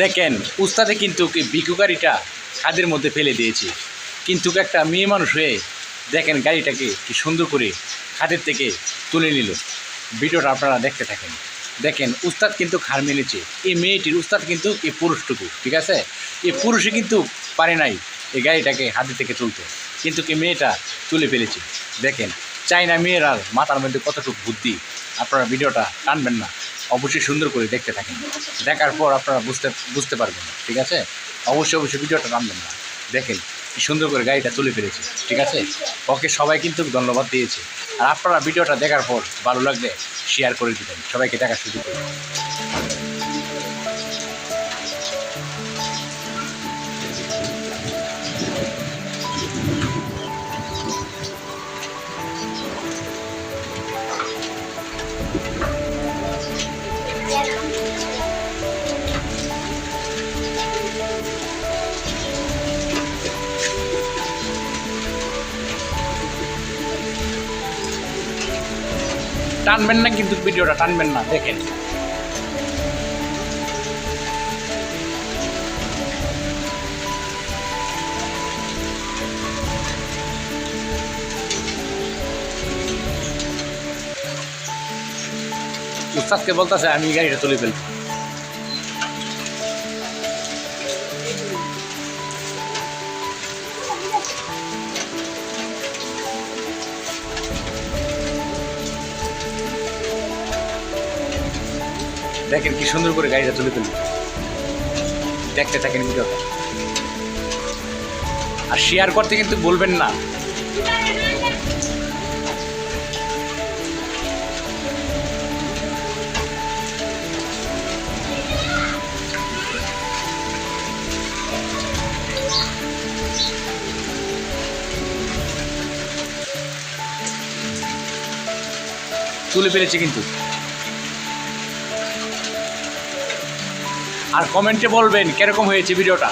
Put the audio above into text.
দেখেন উস্তাদে কিন্তু বিকু গাড়িটা খাদের মধ্যে ফেলে দিয়েছে, কিন্তু একটা মেয়ে মানুষ হয়ে দেখেন গাড়িটাকে কি সুন্দর করে খাদের থেকে তুলে নিল। ভিডিওটা আপনারা দেখতে থাকেন। দেখেন উস্তাদ কিন্তু হার মেনেছে। এই মেয়েটির উস্তাদ কিন্তু এই পুরুষটুকু, ঠিক আছে, এই পুরুষে কিন্তু পারে নাই এই গাড়িটাকে হাতে থেকে তুলতে, কিন্তু কি মেয়েটা তুলে ফেলেছে। দেখেন চাইনা মেয়েরার মাথার মধ্যে কতটুকু বুদ্ধি। আপনারা ভিডিওটা টানবেন না, অবশ্যই সুন্দর করে দেখতে থাকেন। দেখার পর আপনারা বুঝতে পারবেন, ঠিক আছে। অবশ্যই ভিডিওটা টানবেন না। দেখেন কি সুন্দর করে গাড়িটা তুলে ফেলেছে, ঠিক আছে। ওকে সবাই কিন্তু ধন্যবাদ দিয়েছে। আর আপনারা ভিডিওটা দেখার পর ভালো লাগলে শেয়ার করে দিবেন, সবাইকে দেখার সুযোগ করে। টানবেন না কিন্তু, ভিডিওটা টানবেন না। দেখেন উস্তাদকে বলতেছে আমি গাড়িটা তুলে ফেলব। দেখেন কি সুন্দর করে গাড়িটা তুলে ফেলব। দেখতে থাকেন ভিডিওটা, আর শেয়ার করতে কিন্তু বলবেন না। তুলে ফেলেছি কিন্তু। আর কমেন্টে বলবেন কিরকম হয়েছে ভিডিওটা।